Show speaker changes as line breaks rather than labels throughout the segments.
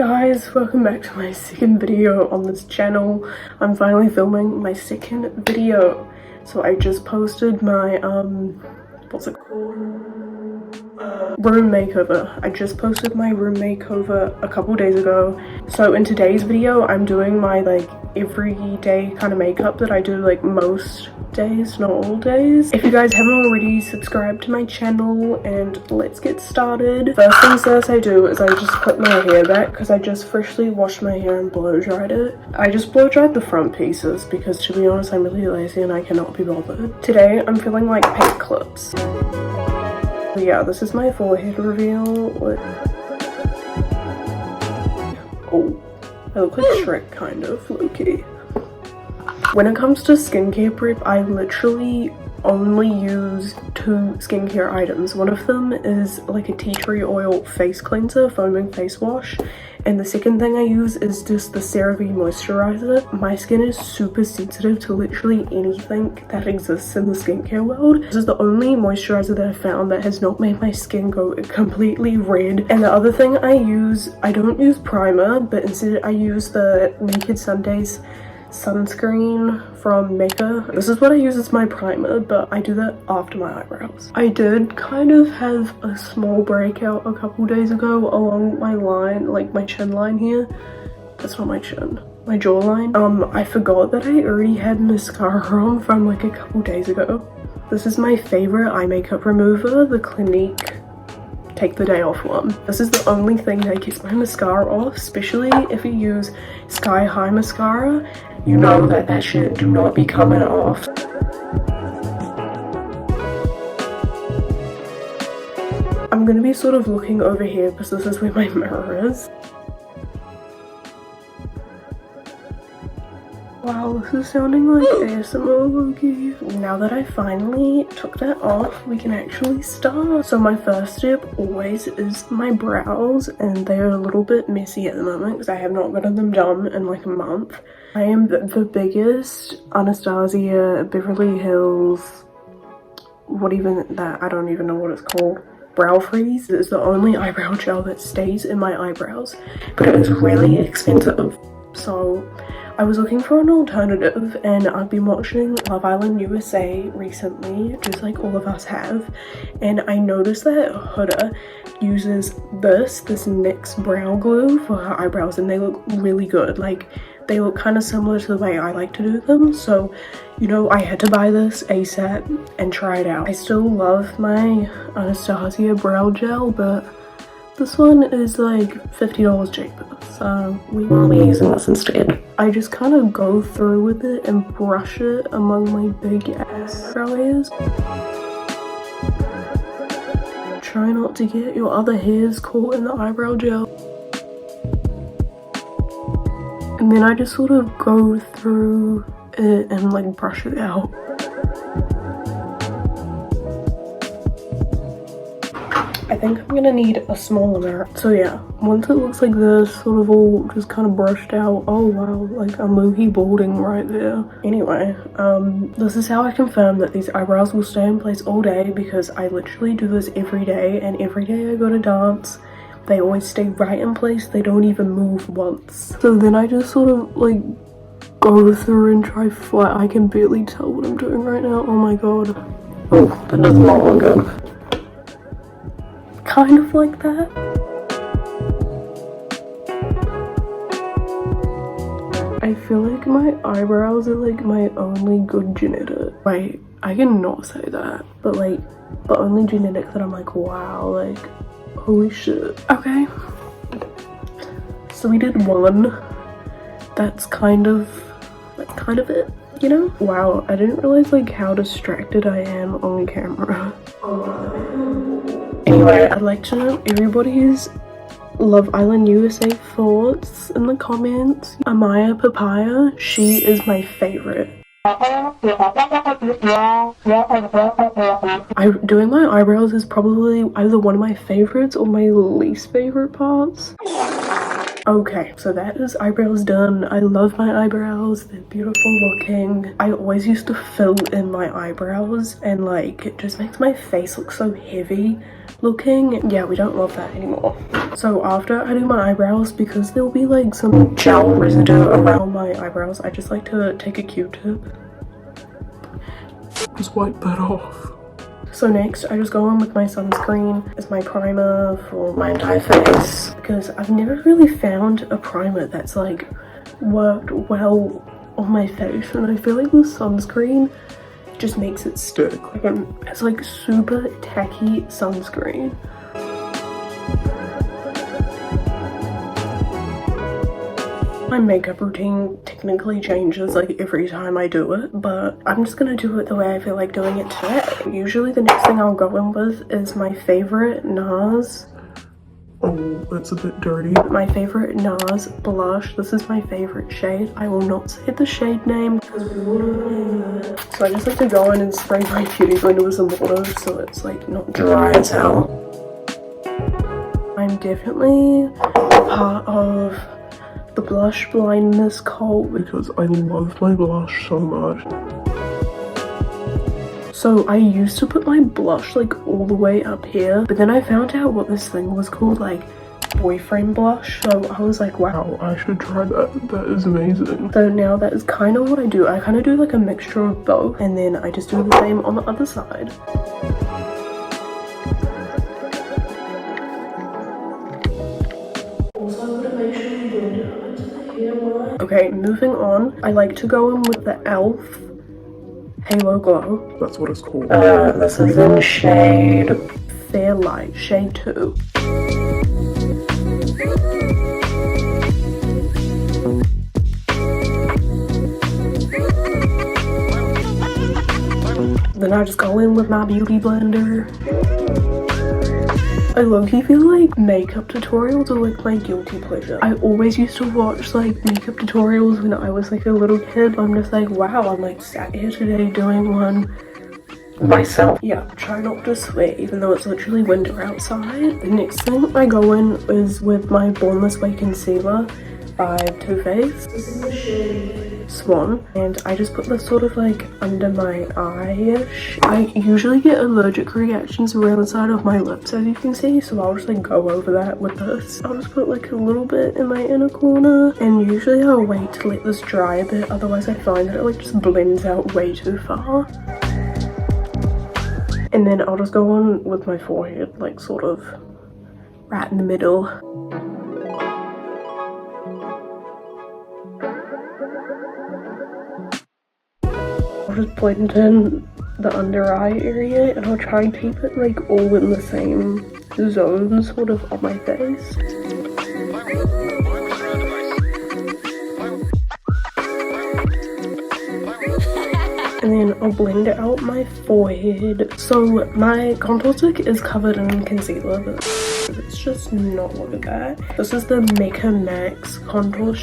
guys, welcome back to my second video on this channel. I'm finally filming my second video. So I just posted my what's it called? Room makeover. I just posted my room makeover a couple days ago. So in today's video I'm doing my like everyday kind of makeup that I do like most days, not all days. If you guys haven't already, subscribe to my channel and let's get started. First things first I do is I just put my hair back because I just freshly washed my hair and blow dried it. I just blow dried the front pieces because to be honest I'm really lazy and I cannot be bothered. Today I'm feeling like paint clips. Yeah, this is my forehead reveal. Oh, I look like Shrek kind of, low-key. When it comes to skincare prep, I literally only use 2 skincare items. One of them is like a tea tree oil face cleanser, foaming face wash. And the second thing I use is just the CeraVe moisturizer. My skin is super sensitive to literally anything that exists in the skincare world. This is the only moisturizer that I found that has not made my skin go completely red. And the other thing I use, I don't use primer, but instead I use the Naked Sundays sunscreen from Mecca. This is what I use as my primer, but I do that after my eyebrows. I did kind of have a small breakout a couple days ago along my line, like my chin line here. That's not my chin, my jawline. I forgot that I already had mascara on from like a couple days ago. This is my favorite eye makeup remover, the Clinique Take the Day Off one. This is the only thing that gets my mascara off, especially if you use Sky High mascara. You know that shit do not be coming off. I'm gonna be sort of looking over here because this is where my mirror is. Wow, this is sounding like ASMR low-key. Now that I finally took that off, we can actually start. So my first step always is my brows, and they are a little bit messy at the moment because I have not gotten them done in like a month. I am the biggest Anastasia, Beverly Hills, what even that, I don't even know what it's called. Brow Freeze is the only eyebrow gel that stays in my eyebrows, but it's really expensive. So I was looking for an alternative and I've been watching Love Island USA recently, just like all of us have, and I noticed that Huda uses this NYX brow glue for her eyebrows and they look really good. Like they look kind of similar to the way I like to do them, so you know I had to buy this ASAP and try it out. I still love my Anastasia brow gel, but this one is like $50 cheaper, so we will be using this instead. I just kind of go through with it and brush it among my big ass brow hairs. Try not to get your other hairs caught in the eyebrow gel. And then I just sort of go through it and like brush it out. I think I'm gonna need a smaller mirror. So yeah, once it looks like this, sort of all just kind of brushed out. Oh wow, like a moogie balding right there. Anyway, this is how I confirm that these eyebrows will stay in place all day, because I literally do this every day, and every day I go to dance, they always stay right in place. They don't even move once. So then I just sort of like go through and try flat. I can barely tell what I'm doing right now. Oh my god. Oh, that does not look good. Kind of like that. I feel like my eyebrows are like my only good genetic. Wait, I cannot say that, but like the only genetic that I'm like, wow, like holy shit. Okay, so we did one. That's kind of it, you know? Wow, I didn't realize like how distracted I am on camera. Anyway, I'd like to know everybody's Love Island USA thoughts in the comments. Amaya Papaya, she is my favorite. Doing my eyebrows is probably either one of my favorites or my least favorite parts. Okay, so that is eyebrows done. I love my eyebrows, they're beautiful looking. I always used to fill in my eyebrows and like it just makes my face look so heavy looking. Yeah, we don't love that anymore. So after I do my eyebrows, because there'll be like some gel residue around my eyebrows, I just like to take a Q-tip. Just wipe that off. So next, I just go in with my sunscreen as my primer for my entire face, because I've never really found a primer that's like worked well on my face, and I feel like the sunscreen just makes it stick. It's like super tacky sunscreen. My makeup routine technically changes like every time I do it, but I'm just gonna do it the way I feel like doing it today. Usually the next thing I'll go in with is my favorite NARS. Oh, that's a bit dirty. My favorite NARS blush. This is my favorite shade. I will not say the shade name because we will know it. So I just like to go in and spray my beauty blender with some water so it's like not dry as hell. I'm definitely part of the blush blindness cult because I love my blush so much. So I used to put my blush like all the way up here, but then I found out what this thing was called, like boyfriend blush. So I was like, wow, I should try that. That is amazing. So now that is kind of what I do. I kind of do like a mixture of both, and then I just do the same on the other side. Okay, moving on. I like to go in with the e.l.f. Halo Glow. That's what it's called. This is in shade Fair Light, shade 2. Then I just go in with my beauty blender. I low-key feel like makeup tutorials are like my guilty pleasure. I always used to watch like makeup tutorials when I was like a little kid. I'm just like, wow, I'm like sat here today doing one myself. Yeah, try not to sweat even though it's literally winter outside. The next thing I go in is with my Born This Way concealer by Too Faced. This is the shade Swan, and I just put this sort of like under my eye-ish. I usually get allergic reactions around the side of my lips, as you can see, so I'll just like go over that with this. I'll just put like a little bit in my inner corner, and usually I'll wait to let this dry a bit, otherwise I find that it like just blends out way too far. And then I'll just go on with my forehead, like sort of right in the middle. I'll just blend in the under eye area, and I'll try and keep it like all in the same zone sort of on my face. And then I'll blend out my forehead. So my contour stick is covered in concealer, but it's just not worth that. This is the Mecca Max contour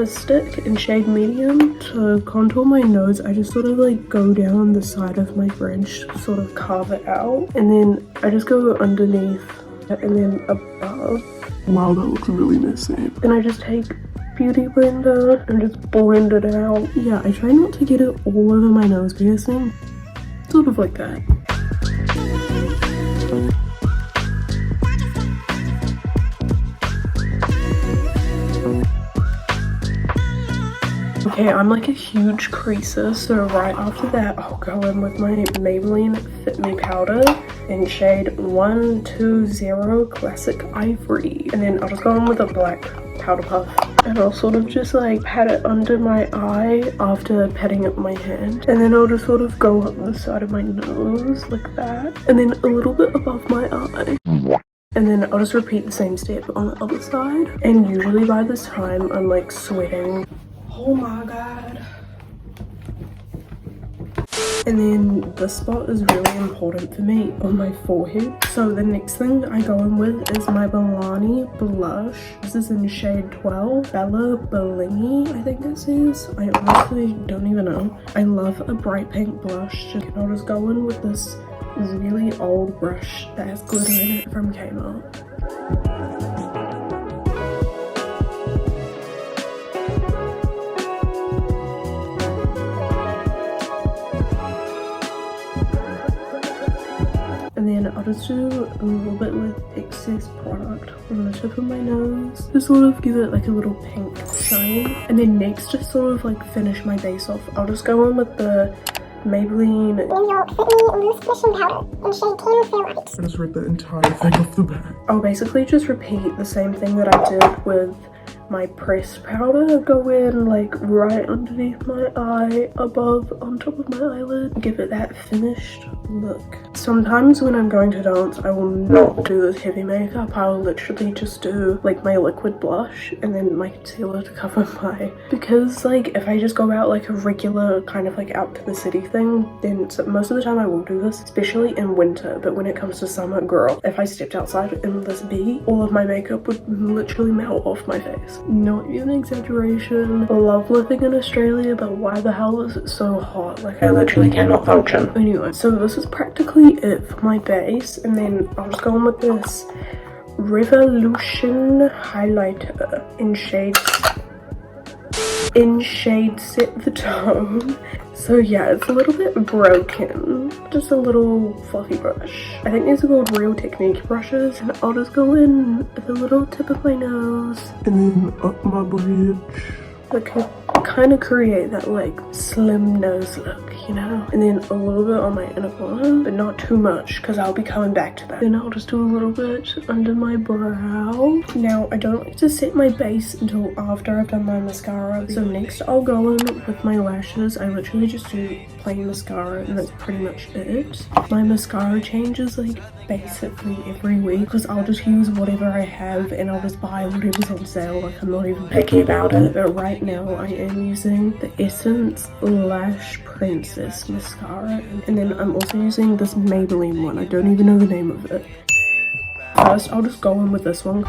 stick in shade medium. To contour my nose, I just sort of like go down the side of my bridge, sort of carve it out, and then I just go underneath and then above. Wow, that looks really messy. Then I just take beauty blender and just blend it out. Yeah, I try not to get it all over my nose piercing. Sort of like that. Okay, I'm like a huge creaser, so right after that I'll go in with my Maybelline Fit Me powder in shade 120 Classic Ivory. And then I'll just go in with a black powder puff, and I'll sort of just like pat it under my eye after patting up my hand, and then I'll just sort of go up the side of my nose like that, and then a little bit above my eye, and then I'll just repeat the same step on the other side. And usually by this time I'm like sweating. Oh my god. And then this spot is really important for me on my forehead. So the next thing I go in with is my Milani blush. This is in shade 12, Bella Bellini, I think this is. I honestly don't even know. I love a bright pink blush. And I'll just go in with this really old brush that has glitter in it from Kmart. And then I'll just do a little bit with excess product on the tip of my nose to sort of give it like a little pink shine. And then next, to sort of like finish my base off, I'll just go in with the Maybelline
New York City Loose Finishing Powder in shade 10 Fairlight.
I just read the entire thing off the back.
I'll basically just repeat the same thing that I did with my pressed powder. Go in like right underneath my eye, above, on top of my eyelid. Give it that finished look. Sometimes when I'm going to dance, I will not do this heavy makeup. I will literally just do like my liquid blush and then my concealer to cover my, because like if I just go out like a regular kind of like out to the city thing, then most of the time I will do this, especially in winter. But when it comes to summer, girl, if I stepped outside in this bee, all of my makeup would literally melt off my face. Not even an exaggeration. I love living in Australia, but why the hell is it so hot? Like I literally cannot function. Anyway, so this is practically it for my base, and then I'll just go on with this Revolution highlighter in shade Set the Tone. So yeah, it's a little bit broken. Just a little fluffy brush. I think these are called Real Technique brushes. And I'll just go in with the little tip of my nose.
And then up my bridge.
Like kind of create that like slim nose look, you know? And then a little bit on my inner corner, but not too much because I'll be coming back to that. Then I'll just do a little bit under my brow. Now, I don't like to set my base until after I've done my mascara. So next I'll go in with my lashes. I literally just do plain mascara and that's pretty much it. My mascara changes like basically every week because I'll just use whatever I have and I'll just buy whatever's on sale. Like I'm not even picky about it. But right now I am using the Essence Lash Princess mascara, and then I'm also using this Maybelline one. I don't even know the name of it. First I'll just go in with this one.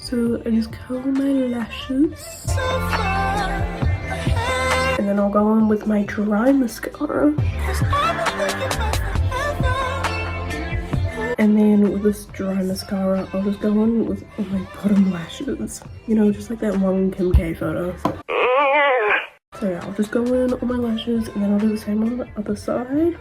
So I just curl my lashes, and then I'll go in with my dry mascara. And then with this dry mascara, I'll just go in with all my bottom lashes. You know, just like that one Kim K photo. So yeah, I'll just go in on my lashes and then I'll do the same on the other side.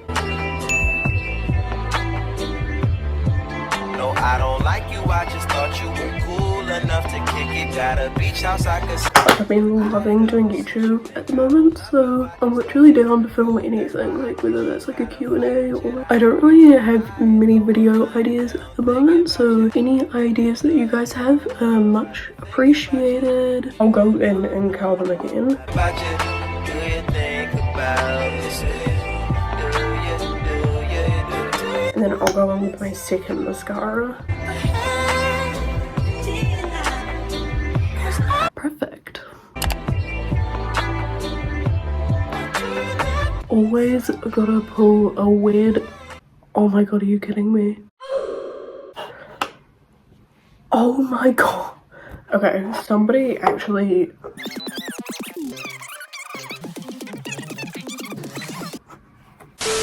No, I don't like you, I just thought you were cool enough to kick it. Got a beach house I could...
I've been loving doing YouTube at the moment, so I'm literally down to film anything, like whether that's like a Q&A or... I don't really have many video ideas at the moment, so any ideas that you guys have are much appreciated. I'll go in and curl them again. And then I'll go in with my second mascara. Perfect. Always gotta pull a weird... Oh my god, are you kidding me? Oh my god. Okay, somebody actually...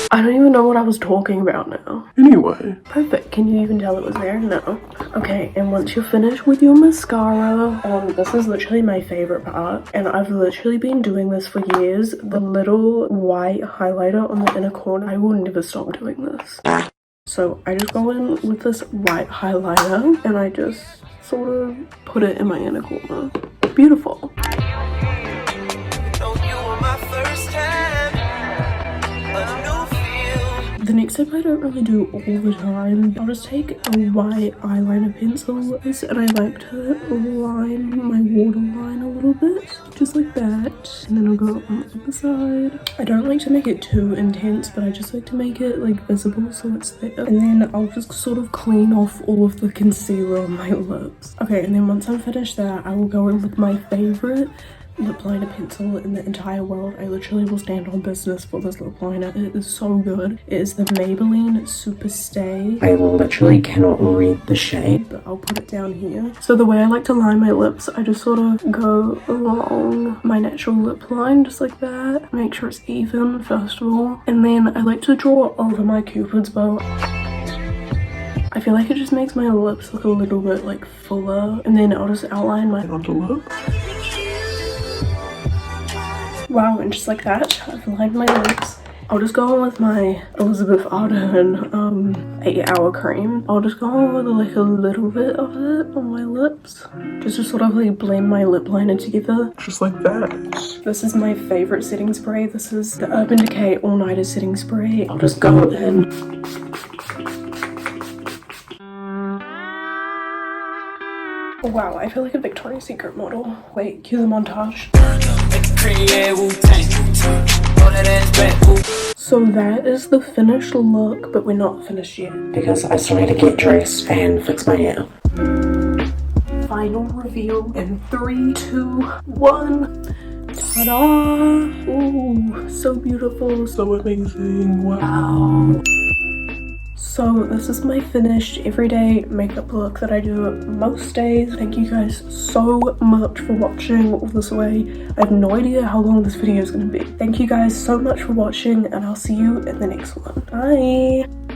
I don't even know what I was talking about now.
Anyway.
Perfect. Can you even tell it was there? No. Okay, and once you're finished with your mascara, this is literally my favorite part, and I've literally been doing this for years. The little white highlighter on the inner corner, I will never stop doing this. So I just go in with this white highlighter, and I just sort of put it in my inner corner. Beautiful. The next step I don't really do all the time. I'll just take a white eyeliner pencil and I like to line my waterline a little bit, just like that. And then I'll go on the other side. I don't like to make it too intense, but I just like to make it like visible so it's there. And then I'll just sort of clean off all of the concealer on my lips. Okay, and then once I'm finished that, I will go in with my favorite lip liner pencil in the entire world. I literally will stand on business for this lip liner. It is so good. It is the Maybelline Super Stay. I literally cannot read the shade, but I'll put it down here. So the way I like to line my lips, I just sort of go along my natural lip line, just like that. Make sure it's even, first of all. And then I like to draw over my Cupid's bow. I feel like it just makes my lips look a little bit like fuller. And then I'll just outline my underlip. Wow, and just like that, I've lined my lips. I'll just go on with my Elizabeth Arden 8-hour cream. I'll just go on with like a little bit of it on my lips. Just to sort of like blend my lip liner together.
Just like that.
This is my favorite setting spray. This is the Urban Decay All Nighter setting spray. I'll just go in. Wow, I feel like a Victoria's Secret model. Wait, cue the montage. So that is the finished look, but we're not finished yet because I still need to get dressed and fix my hair. Final reveal in 3, 2, 1. Ta-da! Ooh, so beautiful, so amazing. Wow. So this is my finished everyday makeup look that I do most days. Thank you guys so much for watching all this way. I have no idea how long this video is going to be. Thank you guys so much for watching, and I'll see you in the next one. Bye!